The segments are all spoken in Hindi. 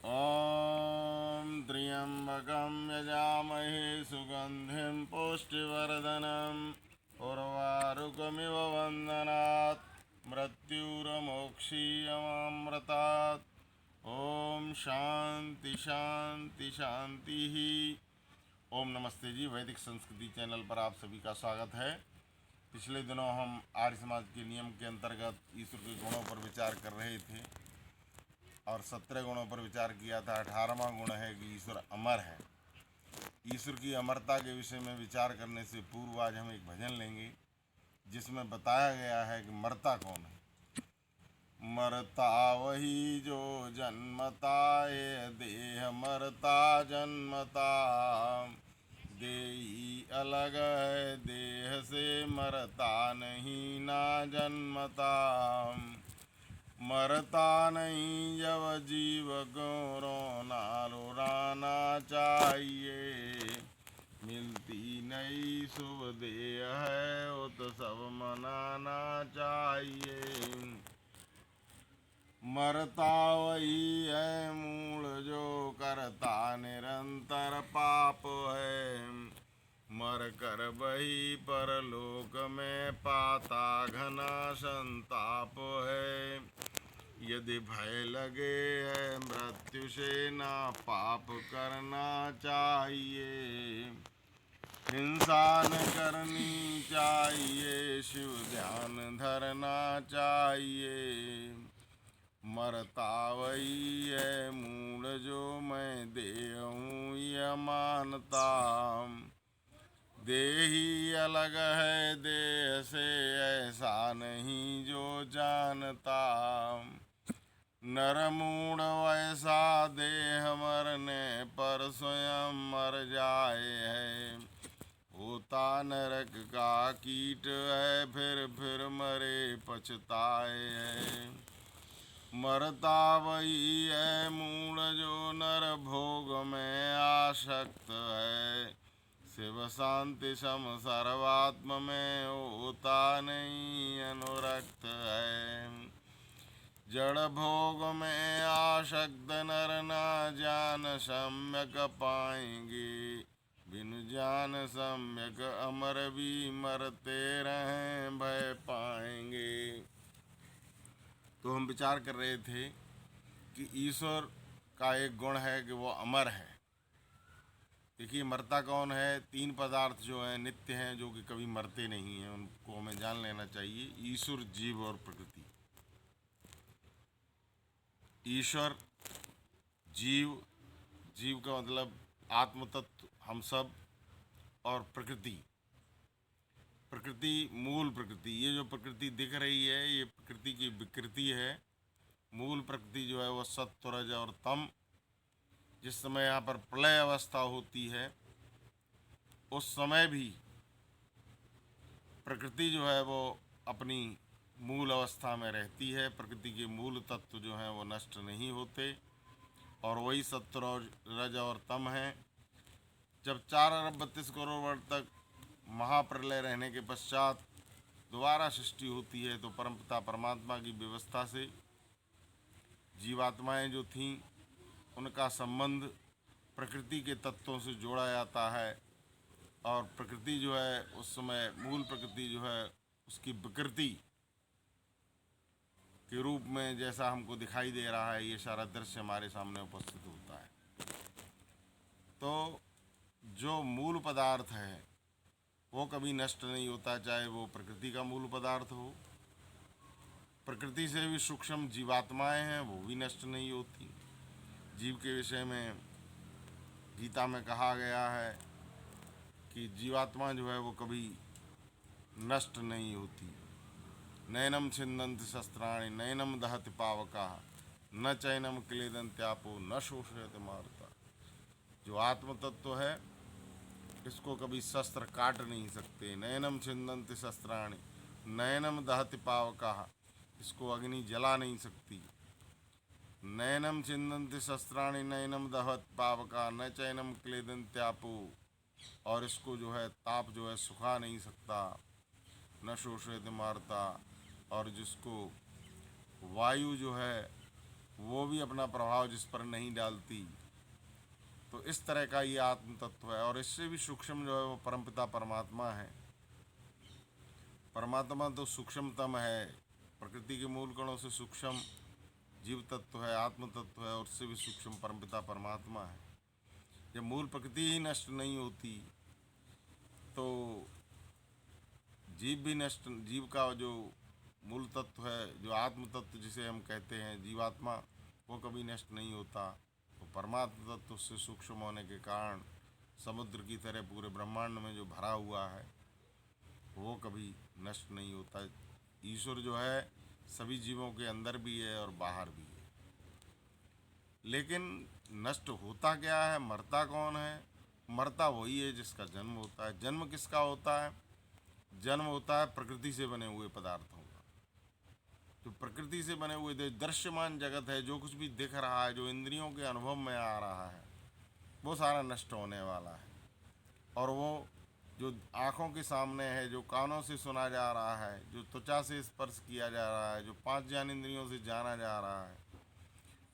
ॐ त्र्यम्बकं यजामहे सुगन्धिं पुष्टिवर्धनम् उर्वारुकमिव वन्दनात् मृत्युर्मोक्षीयमामृतात्। ओम शांति शांति शांति ही। ओम नमस्ते जी। वैदिक संस्कृति चैनल पर आप सभी का स्वागत है। पिछले दिनों हम आर्य समाज के नियम के अंतर्गत ईश्वर के गुणों पर विचार कर रहे थे और 17 गुणों पर विचार किया था। 18वां गुण है कि ईश्वर अमर है। ईश्वर की अमरता के विषय में विचार करने से पूर्व आज हम एक भजन लेंगे जिसमें बताया गया है कि मरता कौन है। मरता वही जो जन्मता, ये देह मरता जन्मता। देही अलग है देह से, मरता नहीं ना जन्मता। मरता नहीं जब जीव को रोना रुलाना चाहिए। मिलती नई शुभ देह है वो तो सब मनाना चाहिए। मरता वही है मूल जो करता निरंतर पाप है। मर कर वही परलोक में पाता घना संताप है। यदि भय लगे है मृत्यु से ना पाप करना चाहिए। हिंसा न करनी चाहिए, शिव ध्यान धरना चाहिए। मरता वही है मूल जो मैं देह हूँ यह मानता। देही अलग है देह से ऐसा नहीं जो जानता। नर मूढ़ वैसा देह मरने पर स्वयं मर जाए है। होता नरक का कीट है फिर मरे पछताए है। मरता वही है मूल जो नर भोग में आसक्त है। शिव शांति सम सर्वात्म में होता नहीं अनुरक्त है। जड़ भोग में आसक्त नर ना जान सम्यक पाएंगे। बिनु जान सम्यक अमर भी मरते रहें भय पाएंगे। तो हम विचार कर रहे थे कि ईश्वर का एक गुण है कि वो अमर है। देखिए मरता कौन है। 3 पदार्थ जो हैं नित्य हैं, जो कि कभी मरते नहीं हैं, उनको हमें जान लेना चाहिए। ईश्वर, जीव और प्रकृति। ईश्वर, जीव, जीव का मतलब आत्म तत्व हम सब, और प्रकृति। प्रकृति मूल प्रकृति। ये जो प्रकृति दिख रही है ये प्रकृति की विकृति है। मूल प्रकृति जो है वो सत्व रज और तम। जिस समय यहाँ पर प्रलय अवस्था होती है उस समय भी प्रकृति जो है वो अपनी मूल अवस्था में रहती है। प्रकृति के मूल तत्व जो हैं वो नष्ट नहीं होते और वही सत्व रज और तम है। जब 4 अरब 32 करोड़ वर्ष तक महाप्रलय रहने के पश्चात दोबारा सृष्टि होती है तो परमपिता परमात्मा की व्यवस्था से जीवात्माएं जो थीं उनका संबंध प्रकृति के तत्वों से जोड़ा जाता है। और प्रकृति जो है उस समय मूल प्रकृति जो है उसकी विकृति के रूप में जैसा हमको दिखाई दे रहा है ये सारा दृश्य हमारे सामने उपस्थित होता है। तो जो मूल पदार्थ है वो कभी नष्ट नहीं होता, चाहे वो प्रकृति का मूल पदार्थ हो। प्रकृति से भी सूक्ष्म जीवात्माएं हैं वो भी नष्ट नहीं होती। जीव के विषय में गीता में कहा गया है कि जीवात्मा जो है वो कभी नष्ट नहीं होती। नैनम छिन्दन्ति शस्त्राणि नैनम दहति पावका न चैनम क्लेदन्त्यापो न शोषयति मारुता। जो आत्म तत्व है इसको कभी शस्त्र काट नहीं सकते। नैनम छिन्दन्ति शस्त्राणि नैनम दहति पावका, इसको अग्नि जला नहीं सकती। नैनम छिन्दन्ति शस्त्राणि नैनम दहति पावका न चैनम क्लेदन्त्यापो, और इसको जो है ताप जो है सुखा नहीं सकता। न शोषयति मारुता, और जिसको वायु जो है वो भी अपना प्रभाव जिस पर नहीं डालती। तो इस तरह का ये आत्म तत्व है। और इससे भी सूक्ष्म जो है वो परमपिता परमात्मा है। परमात्मा तो सूक्ष्मतम है, प्रकृति के मूल कणों से सूक्ष्म जीव तत्व है, आत्म तत्व है, और उससे भी सूक्ष्म परमपिता परमात्मा है। जब मूल प्रकृति ही नष्ट नहीं होती तो जीव का जो मूल तत्व है, जो आत्म तत्व जिसे हम कहते हैं जीवात्मा, वो कभी नष्ट नहीं होता। तो परमात्मा तत्व उससे सूक्ष्म होने के कारण समुद्र की तरह पूरे ब्रह्मांड में जो भरा हुआ है वो कभी नष्ट नहीं होता। ईश्वर जो है सभी जीवों के अंदर भी है और बाहर भी है। लेकिन नष्ट होता क्या है, मरता कौन है? मरता वही है जिसका जन्म होता है। जन्म किसका होता है? जन्म होता है प्रकृति से बने हुए पदार्थों का। जो प्रकृति से बने हुए दृश्यमान जगत है, जो कुछ भी दिख रहा है, जो इंद्रियों के अनुभव में आ रहा है, वो सारा नष्ट होने वाला है। और वो जो आँखों के सामने है, जो कानों से सुना जा रहा है, जो त्वचा से स्पर्श किया जा रहा है, जो 5 ज्ञानेंद्रियों से जाना जा रहा है,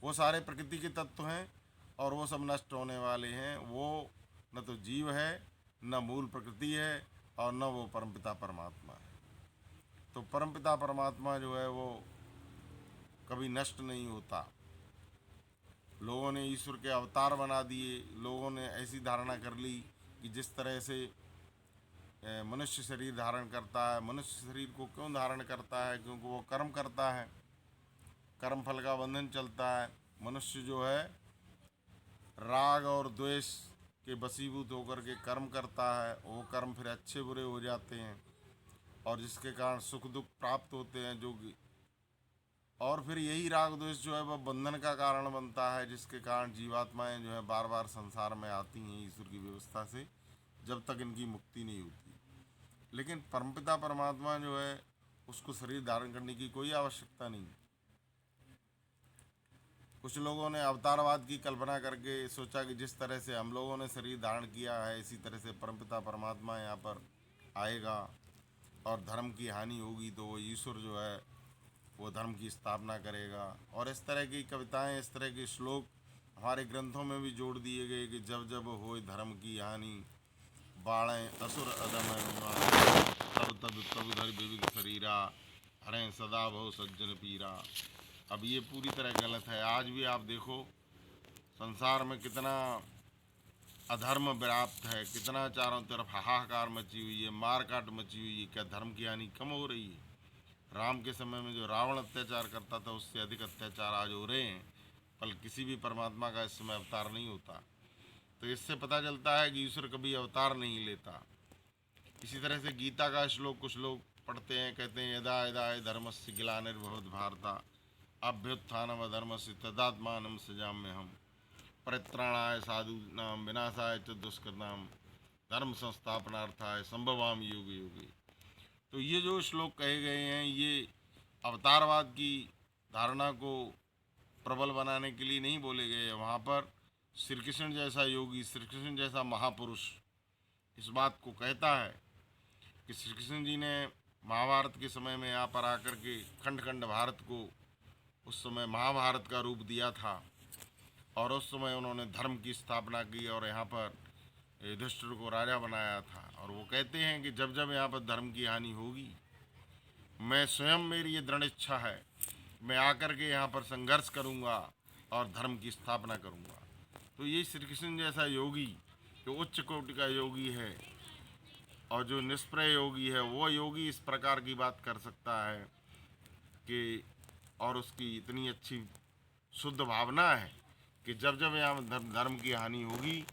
वो सारे प्रकृति के तत्व हैं और वो सब नष्ट होने वाले हैं। वो न तो जीव है, न मूल प्रकृति है, और न वो परमपिता परमात्मा है। तो परमपिता परमात्मा जो है वो कभी नष्ट नहीं होता। लोगों ने ईश्वर के अवतार बना दिए। लोगों ने ऐसी धारणा कर ली कि जिस तरह से मनुष्य शरीर धारण करता है, मनुष्य शरीर को क्यों धारण करता है? क्योंकि वो कर्म करता है, कर्म फल का बंधन चलता है। मनुष्य जो है राग और द्वेष के वशीभूत होकर के कर्म करता है। वो कर्म फिर अच्छे बुरे हो जाते हैं और जिसके कारण सुख दुख प्राप्त होते हैं, जो कि और फिर यही राग द्वेष जो है वह बंधन का कारण बनता है, जिसके कारण जीवात्माएं जो है बार बार संसार में आती हैं ईश्वर की व्यवस्था से, जब तक इनकी मुक्ति नहीं होती। लेकिन परमपिता परमात्मा जो है उसको शरीर धारण करने की कोई आवश्यकता नहीं। कुछ लोगों ने अवतारवाद की कल्पना करके सोचा कि जिस तरह से हम लोगों ने शरीर धारण किया है इसी तरह से परमपिता परमात्मा यहाँ पर आएगा और धर्म की हानि होगी तो वो ईश्वर जो है वो धर्म की स्थापना करेगा। और इस तरह की कविताएं, इस तरह के श्लोक हमारे ग्रंथों में भी जोड़ दिए गए कि जब जब होए धर्म की हानि, बाणें असुर अदम तब तब तब धर विविध शरीरा, हरें सदा भव सज्जन पीरा। अब ये पूरी तरह गलत है। आज भी आप देखो संसार में कितना अधर्म व्याप्त है, कितना चारों तरफ हाहाकार मची हुई है, मारकाट मची हुई है। क्या धर्म की हानि कम हो रही है? राम के समय में जो रावण अत्याचार करता था उससे अधिक अत्याचार आज हो रहे हैं, पर किसी भी परमात्मा का इस समय अवतार नहीं होता। तो इससे पता चलता है कि ईश्वर कभी अवतार नहीं लेता। इसी तरह से गीता का श्लोक कुछ लोग पढ़ते हैं, कहते हैं यदा यदा धर्मस्य ग्लानिर्भवत भारता अभ्युत्थानम अधर्मस्य तदात्मानं सृजाम्यहम् परित्राणाय साधूनां विनाशाय च दुष्कृतां धर्म संस्थापनार्थाय संभवामि युगे युगे। तो ये जो श्लोक कहे गए हैं ये अवतारवाद की धारणा को प्रबल बनाने के लिए नहीं बोले गए हैं। वहाँ पर श्री कृष्ण जैसा योगी, श्री कृष्ण जैसा महापुरुष इस बात को कहता है कि श्री कृष्ण जी ने महाभारत के समय में यहाँ पर आकर के खंड खंड भारत को उस समय महाभारत का रूप दिया था और उस समय उन्होंने धर्म की स्थापना की और यहाँ पर युधिष्ठिर को राजा बनाया था। और वो कहते हैं कि जब जब यहाँ पर धर्म की हानि होगी, मैं स्वयं, मेरी ये दृढ़ इच्छा है, मैं आकर के यहाँ पर संघर्ष करूँगा और धर्म की स्थापना करूँगा। तो ये श्री कृष्ण जैसा योगी, जो उच्च कोटि का योगी है और जो निष्प्रय योगी है, वो योगी इस प्रकार की बात कर सकता है कि और उसकी इतनी अच्छी शुद्ध भावना है कि जब जब यहाँ धर्म की हानि होगी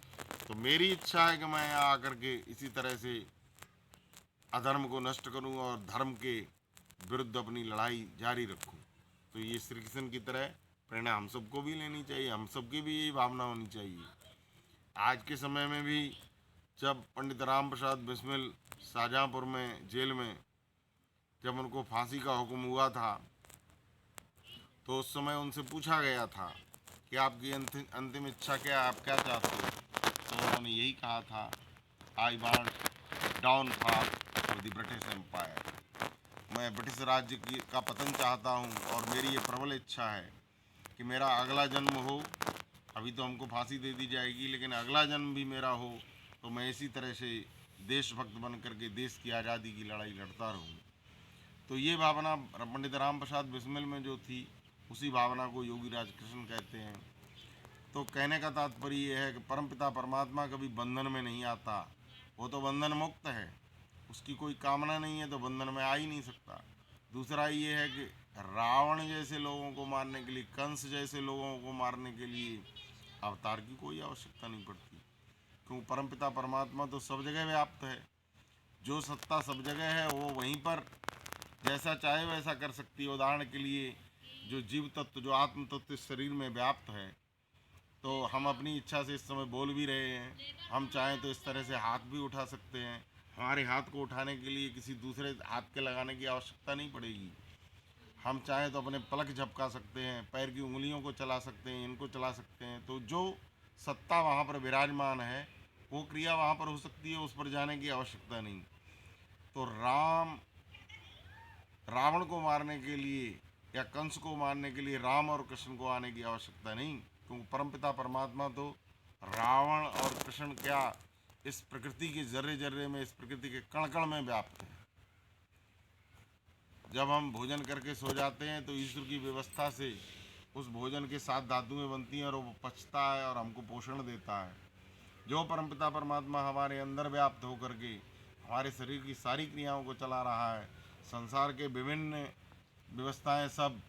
तो मेरी इच्छा है कि मैं यहाँ आकर के इसी तरह से अधर्म को नष्ट करूँ और धर्म के विरुद्ध अपनी लड़ाई जारी रखूँ। तो ये श्री कृष्ण की तरह प्रेरणा हम सबको भी लेनी चाहिए, हम सबकी भी यही भावना होनी चाहिए। आज के समय में भी जब पंडित राम प्रसाद बिस्मिल शाहजहाँपुर में जेल में जब उनको फांसी का हुक्म हुआ था तो उस समय उनसे पूछा गया था कि आपकी अंतिम इच्छा क्या, आप क्या चाहते हो? तो उन्होंने यही कहा था, I want downfall of the British Empire. मैं ब्रिटिश राज्य का पतन चाहता हूँ और मेरी ये प्रबल इच्छा है कि मेरा अगला जन्म हो, अभी तो हमको फांसी दे दी जाएगी, लेकिन अगला जन्म भी मेरा हो तो मैं इसी तरह से देशभक्त बन करके देश की आज़ादी की लड़ाई लड़ता रहूँ। तो ये भावना पंडित राम प्रसाद बिस्मिल में जो थी, उसी भावना को योगी राज कृष्ण कहते हैं। तो कहने का तात्पर्य ये है कि परमपिता परमात्मा कभी बंधन में नहीं आता, वो तो बंधन मुक्त है, उसकी कोई कामना नहीं है तो बंधन में आ ही नहीं सकता। दूसरा ये है कि रावण जैसे लोगों को मारने के लिए, कंस जैसे लोगों को मारने के लिए अवतार की कोई आवश्यकता नहीं पड़ती, क्योंकि परमपिता परमात्मा तो सब जगह व्याप्त है। जो सत्ता सब जगह है वो वहीं पर जैसा चाहे वैसा कर सकती है। उदाहरण के लिए जो जीव तत्व, जो आत्म तत्व इस शरीर में व्याप्त है, तो हम अपनी इच्छा से इस समय बोल भी रहे हैं, हम चाहें तो इस तरह से हाथ भी उठा सकते हैं। हमारे हाथ को उठाने के लिए किसी दूसरे हाथ के लगाने की आवश्यकता नहीं पड़ेगी। हम चाहें तो अपने पलक झपका सकते हैं, पैर की उंगलियों को चला सकते हैं, इनको चला सकते हैं। तो जो सत्ता वहाँ पर विराजमान है, वो क्रिया वहाँ पर हो सकती है, उस पर जाने की आवश्यकता नहीं। तो रावण को मारने के लिए या कंस को मारने के लिए राम और कृष्ण को आने की आवश्यकता नहीं, क्योंकि परमपिता परमात्मा तो रावण और कृष्ण क्या, इस प्रकृति के जर्रे जर्रे में, इस प्रकृति के कण कण में व्याप्त है। जब हम भोजन करके सो जाते हैं तो ईश्वर की व्यवस्था से उस भोजन के साथ धातुएं बनती हैं और वो पचता है और हमको पोषण देता है। जो परमपिता परमात्मा हमारे अंदर व्याप्त होकर के हमारे शरीर की सारी क्रियाओं को चला रहा है, संसार के विभिन्न व्यवस्थाएं सब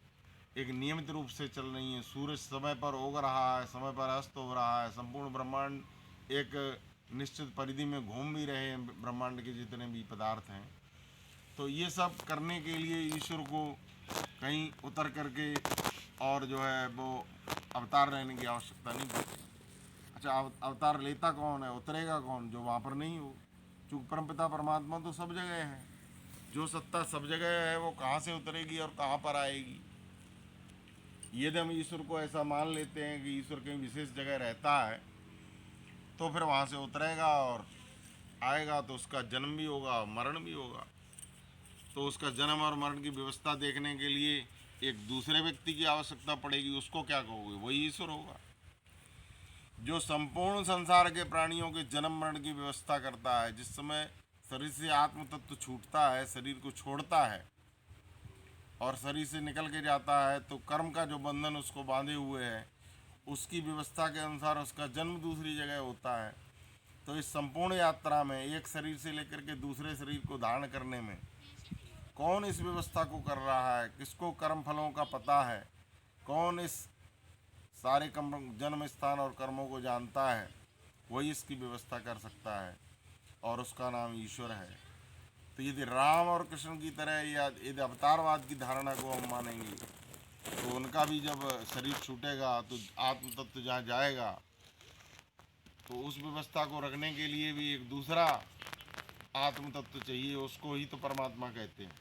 एक नियमित रूप से चल रही हैं। सूरज समय पर उग रहा है, समय पर अस्त हो रहा है, संपूर्ण ब्रह्मांड एक निश्चित परिधि में घूम भी रहे हैं, ब्रह्मांड के जितने भी पदार्थ हैं। तो ये सब करने के लिए ईश्वर को कहीं उतर करके और जो है वो अवतार लेने की आवश्यकता नहीं पड़ती। अच्छा, अवतार लेता कौन है, उतरेगा कौन, जो वहाँ पर नहीं हो? चूँकि परमपिता परमात्मा तो सब जगह है, जो सत्ता सब जगह है वो कहाँ से उतरेगी और कहाँ पर आएगी? यदि हम ईश्वर को ऐसा मान लेते हैं कि ईश्वर कहीं विशेष जगह रहता है, तो फिर वहाँ से उतरेगा और आएगा तो उसका जन्म भी होगा, मरण भी होगा। तो उसका जन्म और मरण की व्यवस्था देखने के लिए एक दूसरे व्यक्ति की आवश्यकता पड़ेगी। उसको क्या कहोगे? वही ईश्वर होगा जो संपूर्ण संसार के प्राणियों के जन्म मरण की व्यवस्था करता है। जिस समय शरीर से आत्म तत्व छूटता है, शरीर को छोड़ता है और शरीर से निकल के जाता है, तो कर्म का जो बंधन उसको बांधे हुए है, उसकी व्यवस्था के अनुसार उसका जन्म दूसरी जगह होता है। तो इस संपूर्ण यात्रा में एक शरीर से लेकर के दूसरे शरीर को धारण करने में कौन इस व्यवस्था को कर रहा है, किसको कर्म फलों का पता है, कौन इस सारे कर्म जन्म स्थान और कर्मों को जानता है, वही इसकी व्यवस्था कर सकता है और उसका नाम ईश्वर है। तो यदि राम और कृष्ण की तरह या यदि अवतारवाद की धारणा को हम मानेंगे, तो उनका भी जब शरीर छूटेगा तो आत्म तत्व जहाँ जाएगा, तो उस व्यवस्था को रखने के लिए भी एक दूसरा आत्म तत्व चाहिए, उसको ही तो परमात्मा कहते हैं।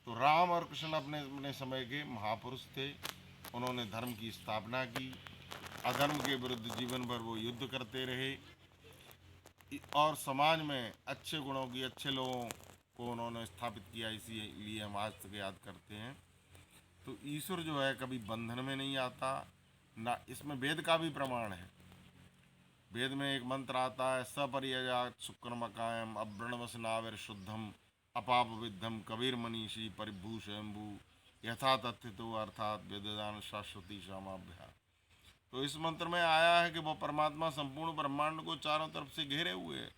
तो राम और कृष्ण अपने अपने समय के महापुरुष थे। उन्होंने धर्म की स्थापना की, अधर्म के विरुद्ध जीवन भर वो युद्ध करते रहे और समाज में अच्छे गुणों की, अच्छे लोगों को उन्होंने स्थापित किया। इसीलिए हम आज तक याद करते हैं। तो ईश्वर जो है कभी बंधन में नहीं आता ना, इसमें वेद का भी प्रमाण है। वेद में एक मंत्र आता है, सपर्यजात शुक्रमकायम अव्रणवसनाविर शुद्धम अपाप विद्धम कबीर मनीषी परिभू स्वयंभू यथा तथ्य तो अर्थात वेददान शाश्वती श्यामाभ्या। तो इस मंत्र में आया है कि वो परमात्मा संपूर्ण ब्रह्मांड को चारों तरफ से घेरे हुए है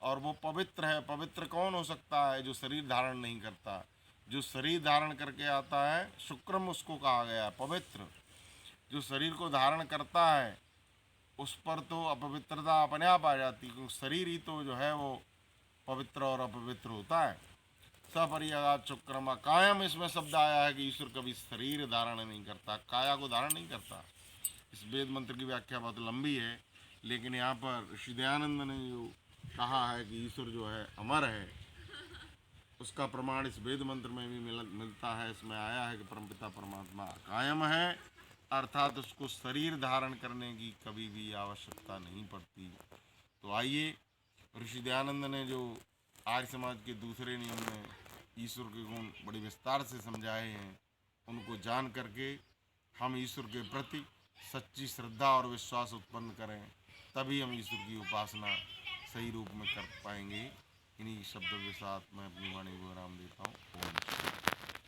और वो पवित्र है। पवित्र कौन हो सकता है? जो शरीर धारण नहीं करता। जो शरीर धारण करके आता है, शुक्रम उसको कहा गया है, पवित्र। जो शरीर को धारण करता है उस पर तो अपवित्रता अपने आप आ जाती है, क्योंकि शरीर ही तो जो है वो पवित्र और अपवित्र होता है। सपर्यगात शुक्रमा कायम, इसमें शब्द आया है कि ईश्वर कभी शरीर धारण नहीं करता, काया को धारण नहीं करता। इस वेद मंत्र की व्याख्या बहुत लंबी है, लेकिन यहाँ पर ऋषि दयानंद ने जो कहा है कि ईश्वर जो है अमर है, उसका प्रमाण इस वेद मंत्र में भी मिलता है। इसमें आया है कि परमपिता परमात्मा कायम है, अर्थात उसको शरीर धारण करने की कभी भी आवश्यकता नहीं पड़ती। तो आइए, ऋषि दयानंद ने जो आर्य समाज के दूसरे नियम में ईश्वर के गुण बड़े विस्तार से समझाए हैं, उनको जान करके हम ईश्वर के प्रति सच्ची श्रद्धा और विश्वास उत्पन्न करें, तभी हम ईश्वर की उपासना सही रूप में कर पाएंगे। इन्हीं शब्दों के साथ मैं अपनी वाणी को विराम देता हूँ। ओम शांति।